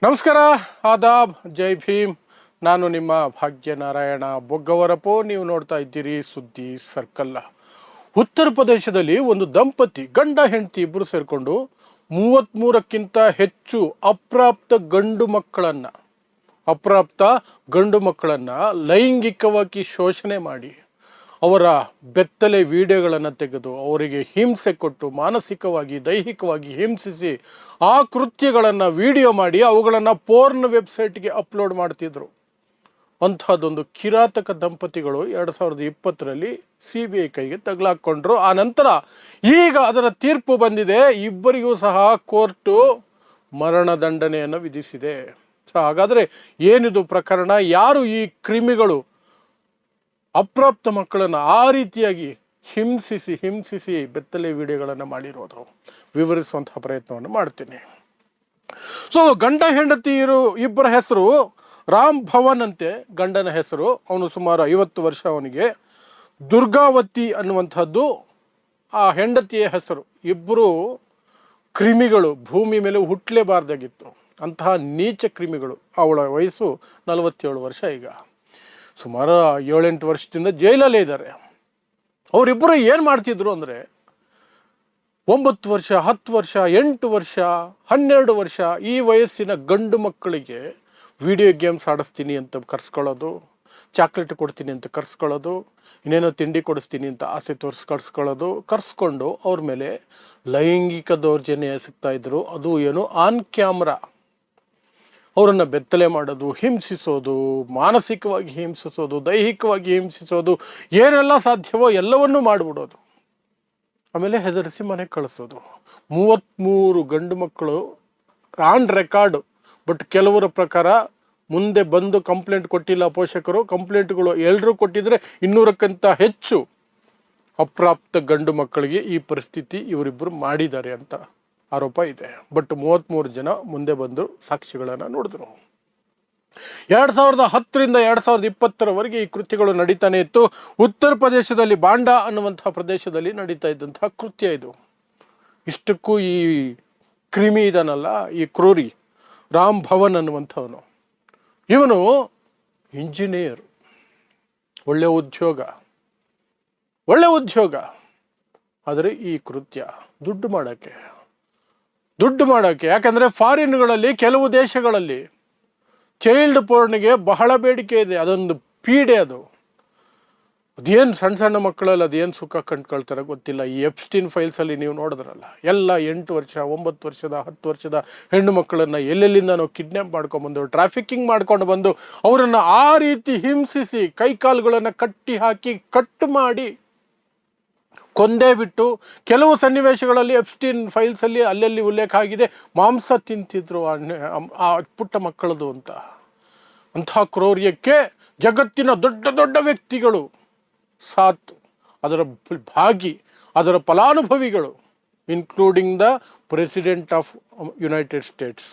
ನಮಸ್ಕಾರ, ಆದಾಬ್, ಜೈ ಭೀಮ್. ನಾನು ನಿಮ್ಮ ಭಾಗ್ಯನಾರಾಯಣ ಬೊಗ್ಗವರಪೋ. ನೀವು ನೋಡ್ತಾ ಇದ್ದೀರಿ ಸುದ್ದಿ ಸರ್ಕಲ್. ಉತ್ತರ ಪ್ರದೇಶದಲ್ಲಿ ಒಂದು ದಂಪತಿ ಗಂಡ ಹೆಂಡತಿ ಇಬ್ಬರು ಸೇರಿಕೊಂಡು 33ಕ್ಕಿಂತ ಹೆಚ್ಚು ಅಪ್ರಾಪ್ತ ಗಂಡು ಮಕ್ಕಳನ್ನ ಲೈಂಗಿಕವಾಗಿ ಶೋಷಣೆ ಮಾಡಿ ಅವರ ಬೆತ್ತಲೆ ವಿಡಿಯೋಗಳನ್ನು ತೆಗೆದು ಅವರಿಗೆ ಹಿಂಸೆ ಕೊಟ್ಟು ಮಾನಸಿಕವಾಗಿ ದೈಹಿಕವಾಗಿ ಹಿಂಸಿಸಿ ಆ ಕೃತ್ಯಗಳನ್ನು ವಿಡಿಯೋ ಮಾಡಿ ಅವುಗಳನ್ನು ಪೋರ್ನ್ ವೆಬ್ಸೈಟ್ಗೆ ಅಪ್ಲೋಡ್ ಮಾಡ್ತಿದ್ರು. ಅಂಥದ್ದೊಂದು ಕಿರಾತಕ ದಂಪತಿಗಳು 2020ರಲ್ಲಿ CBI ಕೈಗೆ ತಗಲಾಕೊಂಡ್ರು. ಆ ನಂತರ ಈಗ ಅದರ ತೀರ್ಪು ಬಂದಿದೆ. ಇಬ್ಬರಿಗೂ ಸಹ ಕೋರ್ಟು ಮರಣದಂಡನೆಯನ್ನು ವಿಧಿಸಿದೆ. ಹಾಗಾದರೆ ಏನಿದು ಪ್ರಕರಣ? ಯಾರು ಈ ಕ್ರಿಮಿಗಳು ಅಪ್ರಾಪ್ತ ಮಕ್ಕಳನ್ನು ಆ ರೀತಿಯಾಗಿ ಹಿಂಸಿಸಿ ಬೆತ್ತಲೆ ವಿಡಿಯೋಗಳನ್ನು ಮಾಡಿರೋದು? ವಿವರಿಸುವಂತಹ ಪ್ರಯತ್ನವನ್ನು ಮಾಡ್ತೀನಿ. ಸೊ ಗಂಡ ಹೆಂಡತಿ ಇಬ್ಬರ ಹೆಸರು ರಾಮ್ ಭವನ್ ಅಂತೆ ಗಂಡನ ಹೆಸರು. ಅವನು ಸುಮಾರು 50 ವರ್ಷ. ಅವನಿಗೆ ದುರ್ಗಾವತಿ ಅನ್ನುವಂಥದ್ದು ಆ ಹೆಂಡತಿಯ ಹೆಸರು. ಇಬ್ಬರು ಕ್ರಿಮಿಗಳು, ಭೂಮಿ ಮೇಲೆ ಹುಟ್ಟಲೇಬಾರ್ದಾಗಿತ್ತು ಅಂತಹ ನೀಚ ಕ್ರಿಮಿಗಳು. ಅವಳ ವಯಸ್ಸು 47 ವರ್ಷ. ಈಗ ಸುಮಾರು 7-8 ವರ್ಷದಿಂದ ಜೈಲಲ್ಲೇ ಇದ್ದಾರೆ. ಅವರಿಬ್ಬರು ಏನು ಮಾಡ್ತಿದ್ರು ಅಂದರೆ 9 ವರ್ಷ, 10 ವರ್ಷ, 8 ವರ್ಷ, 12 ವರ್ಷ ಈ ವಯಸ್ಸಿನ ಗಂಡು ಮಕ್ಕಳಿಗೆ ವಿಡಿಯೋ ಗೇಮ್ಸ್ ಆಡಿಸ್ತೀನಿ ಅಂತ ಕರ್ಸ್ಕೊಳ್ಳೋದು, ಚಾಕ್ಲೇಟ್ ಕೊಡ್ತೀನಿ ಅಂತ ಕರ್ಸ್ಕೊಳ್ಳೋದು, ಇನ್ನೇನೋ ತಿಂಡಿ ಕೊಡಿಸ್ತೀನಿ ಅಂತ ಆಸೆ ಕರ್ಸ್ಕೊಂಡು ಅವ್ರ ಮೇಲೆ ಲೈಂಗಿಕ ದೌರ್ಜನ್ಯ ಎಸಗ್ತಾ ಇದ್ರು. ಅದು ಏನು ಆನ್ ಕ್ಯಾಮ್ರಾ. ಅವರನ್ನು ಬೆತ್ತಲೆ ಮಾಡೋದು, ಹಿಂಸಿಸೋದು, ಮಾನಸಿಕವಾಗಿ ಹಿಂಸಿಸೋದು, ದೈಹಿಕವಾಗಿ ಹಿಂಸಿಸೋದು, ಏನೆಲ್ಲ ಸಾಧ್ಯವೋ ಎಲ್ಲವನ್ನೂ ಮಾಡಿಬಿಡೋದು. ಆಮೇಲೆ ಹೆದರಿಸಿ ಮನೆಗೆ ಕಳಿಸೋದು. 33 ಗಂಡು ಮಕ್ಕಳು ಆನ್ ರೆಕಾರ್ಡು. ಬಟ್ ಕೆಲವರ ಪ್ರಕಾರ ಮುಂದೆ ಬಂದು ಕಂಪ್ಲೇಂಟ್ ಕೊಟ್ಟಿಲ್ಲ ಪೋಷಕರು. ಕಂಪ್ಲೇಂಟ್ಗಳು ಎಲ್ಲರೂ ಕೊಟ್ಟಿದ್ರೆ 200ಕ್ಕಿಂತ ಹೆಚ್ಚು ಅಪ್ರಾಪ್ತ ಗಂಡು ಮಕ್ಕಳಿಗೆ ಈ ಪರಿಸ್ಥಿತಿ ಇವರಿಬ್ಬರು ಮಾಡಿದ್ದಾರೆ ಅಂತ ಆರೋಪ ಇದೆ. ಬಟ್ 33 ಜನ ಮುಂದೆ ಬಂದು ಸಾಕ್ಷಿಗಳನ್ನು ನೋಡಿದ್ರು. 2010ರಿಂದ 2020ರವರೆಗೆ ಈ ಕೃತ್ಯಗಳು ನಡೀತಾನೆ ಇತ್ತು. ಉತ್ತರ ಪ್ರದೇಶದಲ್ಲಿ ಬಾಂಡಾ ಅನ್ನುವಂತಹ ಪ್ರದೇಶದಲ್ಲಿ ನಡೀತಾ ಇದ್ದಂತಹ ಕೃತ್ಯ ಇದು. ಇಷ್ಟಕ್ಕೂ ಈ ಕ್ರಿಮಿ ಇದನ್ನಲ್ಲ, ಈ ಕ್ರೂರಿ ರಾಮ್ ಭವನ್ ಅನ್ನುವಂಥವನು, ಇವನು ಇಂಜಿನಿಯರ್. ಒಳ್ಳೆ ಉದ್ಯೋಗ. ಆದರೆ ಈ ಕೃತ್ಯ ದುಡ್ಡು ಮಾಡೋಕ್ಕೆ. ಯಾಕಂದರೆ ಫಾರಿನ್ಗಳಲ್ಲಿ, ಕೆಲವು ದೇಶಗಳಲ್ಲಿ ಚೈಲ್ಡ್ ಪೋರ್ನ್ಗೆ ಬಹಳ ಬೇಡಿಕೆ ಇದೆ. ಅದೊಂದು ಪೀಡೆ. ಅದೇನು ಸಣ್ಣ ಮಕ್ಕಳಲ್ಲಿ ಅದೇನು ಸುಖ ಕಂಡ್ಕೊಳ್ತಾರೆ ಗೊತ್ತಿಲ್ಲ. ಈ ಎಪ್ಸ್ಟೀನ್ ಫೈಲ್ಸಲ್ಲಿ ನೀವು ನೋಡಿದ್ರಲ್ಲ, ಎಲ್ಲ 8 ವರ್ಷ, 9 ವರ್ಷದ, 10 ವರ್ಷದ ಹೆಣ್ಣು ಮಕ್ಕಳನ್ನು ಎಲ್ಲೆಲ್ಲಿಂದ ನಾವು ಕಿಡ್ನ್ಯಾಪ್ ಮಾಡ್ಕೊಂಡ್ಬಂದು, ಟ್ರಾಫಿಕಿಂಗ್ ಮಾಡ್ಕೊಂಡು ಬಂದು ಅವರನ್ನು ಆ ರೀತಿ ಹಿಂಸಿಸಿ ಕೈಕಾಲುಗಳನ್ನು ಕಟ್ಟು ಮಾಡಿ ಕೊಂದೇ ಬಿಟ್ಟು, ಕೆಲವು ಸನ್ನಿವೇಶಗಳಲ್ಲಿ ಎಪ್ಸ್ಟೀನ್ ಫೈಲ್ಸಲ್ಲಿ ಅಲ್ಲಲ್ಲಿ ಉಲ್ಲೇಖ ಆಗಿದೆ, ಮಾಂಸ ತಿಂತಿದ್ರು ಆ ಪುಟ್ಟ ಮಕ್ಕಳದು ಅಂತ. ಅಂತಹ ಕ್ರೌರ್ಯಕ್ಕೆ ಜಗತ್ತಿನ ದೊಡ್ಡ ವ್ಯಕ್ತಿಗಳು ಸಾಥ್, ಅದರ ಫಲಾನುಭವಿಗಳು, including the president of United States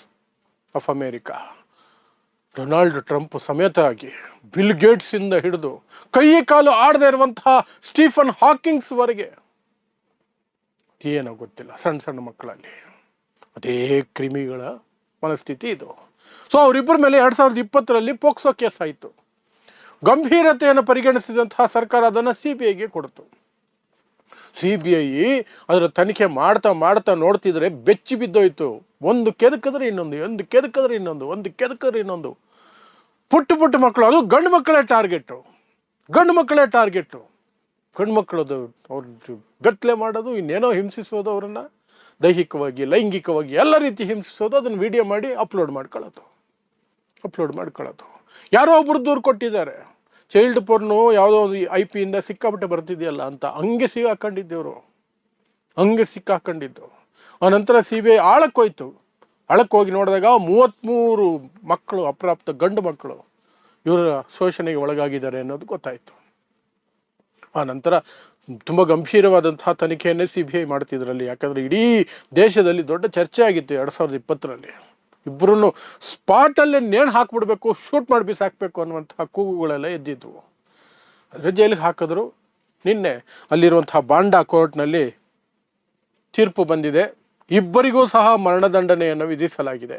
of America Donald Trump ಸಮೇತ ಆಗಿ, ಬಿಲ್ ಗೇಟ್ಸ್ ಇಂದ ಹಿಡಿದು ಕೈ ಕಾಲು ಆಡದೇ ಇರುವಂತಹ ಸ್ಟೀಫನ್ ಹಾಕಿಂಗ್ಸ್ ವರೆಗೆ ಏನೋ ಗೊತ್ತಿಲ್ಲ ಸಣ್ಣ ಮಕ್ಕಳಲ್ಲಿ ಅದೇ ಕ್ರಿಮಿಗಳ ಮನಸ್ಥಿತಿ ಇದು. ಸೊ ಅವರಿಬ್ಬರ ಮೇಲೆ 2020ರಲ್ಲಿ ಪೋಕ್ಸೋ ಕೇಸ್ ಆಯಿತು. ಗಂಭೀರತೆಯನ್ನು ಪರಿಗಣಿಸಿದಂತಹ ಸರ್ಕಾರ ಅದನ್ನು CBIಗೆ ಕೊಡ್ತು. CBI ಅದರ ತನಿಖೆ ಮಾಡ್ತಾ ನೋಡ್ತಿದ್ರೆ ಬೆಚ್ಚಿ ಬಿದ್ದೋಯ್ತು. ಒಂದು ಕೆದಕಿದ್ರೆ ಇನ್ನೊಂದು, ಪುಟ್ಟ ಮಕ್ಕಳು. ಅದು ಗಂಡು ಮಕ್ಕಳೇ ಟಾರ್ಗೆಟು. ಗಂಡು ಮಕ್ಕಳದು ಅವ್ರ ಬೆತ್ತಲೆ ಮಾಡೋದು, ಇನ್ನೇನೋ ಹಿಂಸಿಸೋದು, ಅವರನ್ನು ದೈಹಿಕವಾಗಿ, ಲೈಂಗಿಕವಾಗಿ ಎಲ್ಲ ರೀತಿ ಹಿಂಸಿಸೋದು, ಅದನ್ನು ವಿಡಿಯೋ ಮಾಡಿ ಅಪ್ಲೋಡ್ ಮಾಡ್ಕೊಳ್ಳೋದು. ಯಾರೋ ಒಬ್ರು ದೂರು ಕೊಟ್ಟಿದ್ದಾರೆ, ಚೈಲ್ಡ್ ಪೋರ್ನು ಯಾವುದೋ ಒಂದು IP ಸಿಕ್ಕಾಪಟ್ಟೆ ಬರ್ತಿದೆಯಲ್ಲ ಅಂತ. ಹಂಗೆ ಸಿಕ್ಕಾಕೊಂಡಿದ್ದು. ಆನಂತರ CBI ಆಳಕ್ಕೆ ಹೋಗಿ ನೋಡಿದಾಗ 33 ಮಕ್ಕಳು, ಅಪ್ರಾಪ್ತ ಗಂಡು ಮಕ್ಕಳು ಇವರ ಶೋಷಣೆಗೆ ಒಳಗಾಗಿದ್ದಾರೆ ಅನ್ನೋದು ಗೊತ್ತಾಯಿತು. ಆ ನಂತರ ತುಂಬ ಗಂಭೀರವಾದಂತಹ ತನಿಖೆಯನ್ನೇ CBI ಮಾಡ್ತಿದ್ರಲ್ಲಿ. ಯಾಕಂದರೆ ಇಡೀ ದೇಶದಲ್ಲಿ ದೊಡ್ಡ ಚರ್ಚೆ ಆಗಿತ್ತು 2020ರಲ್ಲಿ. ಇಬ್ಬರನ್ನು ಸ್ಪಾಟಲ್ಲೇ ನೇಣು ಹಾಕ್ಬಿಡ್ಬೇಕು, ಶೂಟ್ ಮಾಡಿ ಬಿಸಾಕಬೇಕು ಅನ್ನುವಂತಹ ಕೂಗುಗಳೆಲ್ಲ ಎದ್ದಿದ್ವು. ಆದರೆ ಜೈಲಿಗೆ ಹಾಕಿದ್ರು. ನಿನ್ನೆ ಅಲ್ಲಿರುವಂತಹ ಬಾಂಡಾ ಕೋರ್ಟ್ನಲ್ಲಿ ತೀರ್ಪು ಬಂದಿದೆ. ಇಬ್ಬರಿಗೂ ಸಹ ಮರಣದಂಡನೆಯನ್ನು ವಿಧಿಸಲಾಗಿದೆ.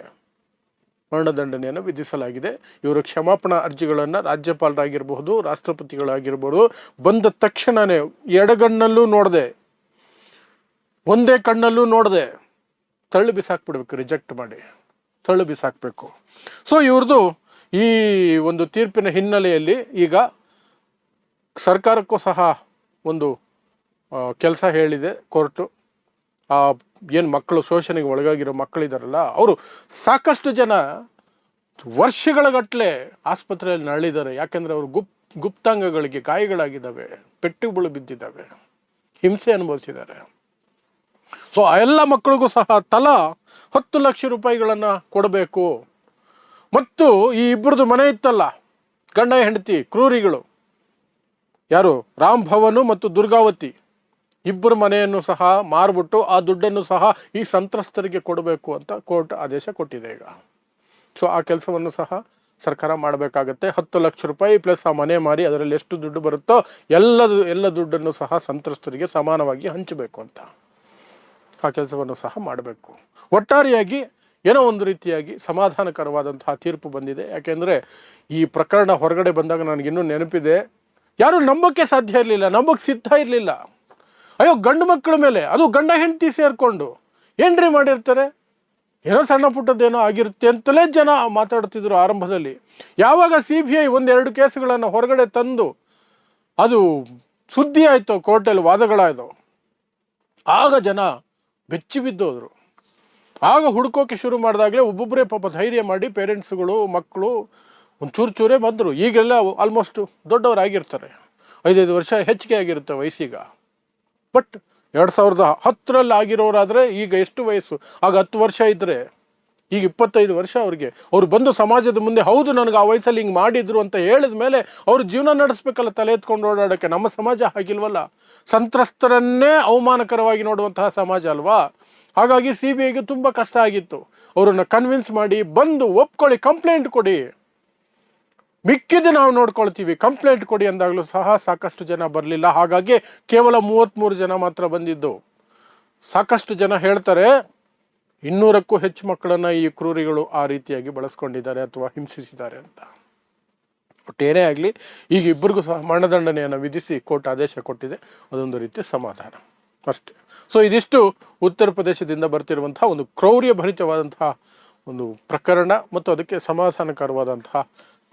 ಮರಣದಂಡನೆಯನ್ನು ವಿಧಿಸಲಾಗಿದೆ. ಇವರು ಕ್ಷಮಾಪಣಾ ಅರ್ಜಿಗಳನ್ನು ರಾಜ್ಯಪಾಲರಾಗಿರ್ಬಹುದು, ರಾಷ್ಟ್ರಪತಿಗಳಾಗಿರ್ಬೋದು ಬಂದ ತಕ್ಷಣವೇ ಎಡಗಣ್ಣಲ್ಲೂ ನೋಡದೆ, ಒಂದೇ ಕಣ್ಣಲ್ಲೂ ನೋಡದೆ ತಳ್ಳಿ ಬಿಸಾಕ್ಬಿಡ್ಬೇಕು, ರಿಜೆಕ್ಟ್ ಮಾಡಿ ತಳ್ಳಿ ಬಿಸಾಕಬೇಕು. ಸೊ ಇವ್ರದ್ದು ಈ ಒಂದು ತೀರ್ಪಿನ ಹಿನ್ನೆಲೆಯಲ್ಲಿ ಈಗ ಸರ್ಕಾರಕ್ಕೂ ಸಹ ಒಂದು ಕೆಲಸ ಹೇಳಿದೆ ಕೋರ್ಟು. ಏನು ಮಕ್ಕಳು ಶೋಷಣೆಗೆ ಒಳಗಾಗಿರೋ ಮಕ್ಕಳಿದಾರಲ್ಲ, ಅವರು ಸಾಕಷ್ಟು ಜನ ವರ್ಷಗಳಗಟ್ಟಲೆ ಆಸ್ಪತ್ರೆಯಲ್ಲಿ ನರಳಿದ್ದಾರೆ. ಯಾಕೆಂದರೆ ಅವರು ಗುಪ್ತಾಂಗಗಳಿಗೆ ಗಾಯಗಳಾಗಿದ್ದಾವೆ, ಪೆಟ್ಟುಗಳು ಬಿದ್ದಿದ್ದಾವೆ, ಹಿಂಸೆ ಅನುಭವಿಸಿದ್ದಾರೆ. ಸೊ ಆ ಎಲ್ಲ ಮಕ್ಕಳಿಗೂ ಸಹ ತಲಾ 10 ಲಕ್ಷ ರೂಪಾಯಿಗಳನ್ನು ಕೊಡಬೇಕು. ಮತ್ತು ಈ ಇಬ್ಬರದು ಮನೆ ಇತ್ತಲ್ಲ, ಗಂಡ ಹೆಂಡತಿ ಕ್ರೂರಿಗಳು ಯಾರು, ರಾಮ್ ಭವನು ಮತ್ತು ದುರ್ಗಾವತಿ, ಇಬ್ಬರು ಮನೆಯನ್ನು ಸಹ ಮಾರ್ಬಿಟ್ಟು ಆ ದುಡ್ಡನ್ನು ಸಹ ಈ ಸಂತ್ರಸ್ತರಿಗೆ ಕೊಡಬೇಕು ಅಂತ ಕೋರ್ಟ್ ಆದೇಶ ಕೊಟ್ಟಿದೆ ಈಗ. ಸೊ ಆ ಕೆಲಸವನ್ನು ಸಹ ಸರ್ಕಾರ ಮಾಡಬೇಕಾಗತ್ತೆ. 10 ಲಕ್ಷ ರೂಪಾಯಿ ಪ್ಲಸ್ ಆ ಮನೆ ಮಾರಿ ಅದರಲ್ಲಿ ಎಷ್ಟು ದುಡ್ಡು ಬರುತ್ತೋ ಎಲ್ಲ ದುಡ್ಡನ್ನು ಸಹ ಸಂತ್ರಸ್ತರಿಗೆ ಸಮಾನವಾಗಿ ಹಂಚಬೇಕು ಅಂತ ಆ ಕೆಲಸವನ್ನು ಸಹ ಮಾಡಬೇಕು. ಒಟ್ಟಾರೆಯಾಗಿ ಏನೋ ಒಂದು ರೀತಿಯಾಗಿ ಸಮಾಧಾನಕರವಾದಂತಹ ತೀರ್ಪು ಬಂದಿದೆ. ಯಾಕೆಂದರೆ ಈ ಪ್ರಕರಣ ಹೊರಗಡೆ ಬಂದಾಗ ನನಗಿನ್ನೂ ನೆನಪಿದೆ, ಯಾರು ನಂಬೋಕ್ಕೆ ಸಾಧ್ಯ ಇರಲಿಲ್ಲ, ನಂಬೋಕ್ಕೆ ಸಿದ್ಧ ಇರಲಿಲ್ಲ. ಅಯ್ಯೋ, ಗಂಡು ಮಕ್ಕಳ ಮೇಲೆ, ಅದು ಗಂಡ ಹೆಂಡತಿ ಸೇರಿಕೊಂಡು ಏನ್ರಿ ಮಾಡಿರ್ತಾರೆ, ಏನೋ ಸಣ್ಣ ಪುಟ್ಟದ್ದೇನೋ ಆಗಿರುತ್ತೆ ಅಂತಲೇ ಜನ ಮಾತಾಡ್ತಿದ್ರು ಆರಂಭದಲ್ಲಿ. ಯಾವಾಗ CBI 1-2 ಕೇಸುಗಳನ್ನು ಹೊರಗಡೆ ತಂದು ಅದು ಸುದ್ದಿ ಆಯಿತು, ಕೋರ್ಟಲ್ಲಿ ವಾದಗಳಾಯಿತು, ಆಗ ಜನ ಬೆಚ್ಚಿ ಬಿದ್ದೋದ್ರು. ಆಗ ಹುಡುಕೋಕೆ ಶುರು ಮಾಡಿದಾಗಲೇ ಒಬ್ಬೊಬ್ಬರೇ ಪಾಪ ಧೈರ್ಯ ಮಾಡಿ ಪೇರೆಂಟ್ಸ್ಗಳು ಮಕ್ಕಳು ಒಂದು ಚೂರೇ ಬಂದರು. ಈಗೆಲ್ಲ ಆಲ್ಮೋಸ್ಟ್ ದೊಡ್ಡವರಾಗಿರ್ತಾರೆ, 5 ವರ್ಷ ಹೆಚ್ಚಿಗೆ ಆಗಿರುತ್ತೆ ವಯಸ್ಸೀಗ. ಬಟ್ 2010ರಲ್ಲಿ ಆಗಿರೋರಾದರೆ ಈಗ ಎಷ್ಟು ವಯಸ್ಸು, ಆಗ 10 ವರ್ಷ ಇದ್ದರೆ ಈಗ 25 ವರ್ಷ ಅವ್ರಿಗೆ. ಅವ್ರು ಬಂದು ಸಮಾಜದ ಮುಂದೆ ಹೌದು ನನಗೆ ಆ ವಯಸ್ಸಲ್ಲಿ ಹಿಂಗೆ ಮಾಡಿದ್ರು ಅಂತ ಹೇಳಿದ ಮೇಲೆ ಅವ್ರು ಜೀವನ ನಡೆಸ್ಬೇಕಲ್ಲ, ತಲೆ ಎತ್ಕೊಂಡು ಓಡಾಡೋಕ್ಕೆ. ನಮ್ಮ ಸಮಾಜ ಹಾಗಿಲ್ವಲ್ಲ, ಸಂತ್ರಸ್ತರನ್ನೇ ಅವಮಾನಕರವಾಗಿ ನೋಡುವಂತಹ ಸಮಾಜ ಅಲ್ವಾ. ಹಾಗಾಗಿ CBIಗೆ ತುಂಬ ಕಷ್ಟ ಆಗಿತ್ತು ಅವರನ್ನು ಕನ್ವಿನ್ಸ್ ಮಾಡಿ, ಬಂದು ಒಪ್ಕೊಳ್ಳಿ, ಕಂಪ್ಲೇಂಟ್ ಕೊಡಿ, ಮಿಕ್ಕಿದ್ದು ನಾವು ನೋಡ್ಕೊಳ್ತೀವಿ, ಕಂಪ್ಲೇಂಟ್ ಕೊಡಿ ಅಂದಾಗಲೂ ಸಹ ಸಾಕಷ್ಟು ಜನ ಬರಲಿಲ್ಲ. ಹಾಗಾಗಿ ಕೇವಲ 33 ಜನ ಮಾತ್ರ ಬಂದಿದ್ದು. ಸಾಕಷ್ಟು ಜನ ಹೇಳ್ತಾರೆ 200ಕ್ಕೂ ಹೆಚ್ಚು ಮಕ್ಕಳನ್ನು ಈ ಕ್ರೂರಿಗಳು ಆ ರೀತಿಯಾಗಿ ಬಳಸ್ಕೊಂಡಿದ್ದಾರೆ ಅಥವಾ ಹಿಂಸಿಸಿದ್ದಾರೆ ಅಂತ. ಒಟ್ಟೇನೇ ಆಗಲಿ, ಈಗ ಇಬ್ಬರಿಗೂ ಸಹ ಮರಣದಂಡನೆಯನ್ನು ವಿಧಿಸಿ ಕೋರ್ಟ್ ಆದೇಶ ಕೊಟ್ಟಿದೆ. ಅದೊಂದು ರೀತಿ ಸಮಾಧಾನ ಅಷ್ಟೇ. ಸೊ ಇದಿಷ್ಟು ಉತ್ತರ ಪ್ರದೇಶದಿಂದ ಬರ್ತಿರುವಂತಹ ಒಂದು ಕ್ರೌರ್ಯಭರಿತವಾದಂತಹ ಒಂದು ಪ್ರಕರಣ ಮತ್ತು ಅದಕ್ಕೆ ಸಮಾಧಾನಕರವಾದಂತಹ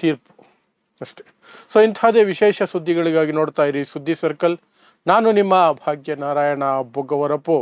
ತೀರ್ಪು ಅಷ್ಟೇ. ಸೊ ಇಂತಹದೇ ವಿಶೇಷ ಸುದ್ದಿಗಳಿಗಾಗಿ ನೋಡ್ತಾ ಇರಿ ಸುದ್ದಿ ಸರ್ಕಲ್. ನಾನು ನಿಮ್ಮ ಭಾಗ್ಯ ನಾರಾಯಣ ಬೊಗ್ಗವರಪು.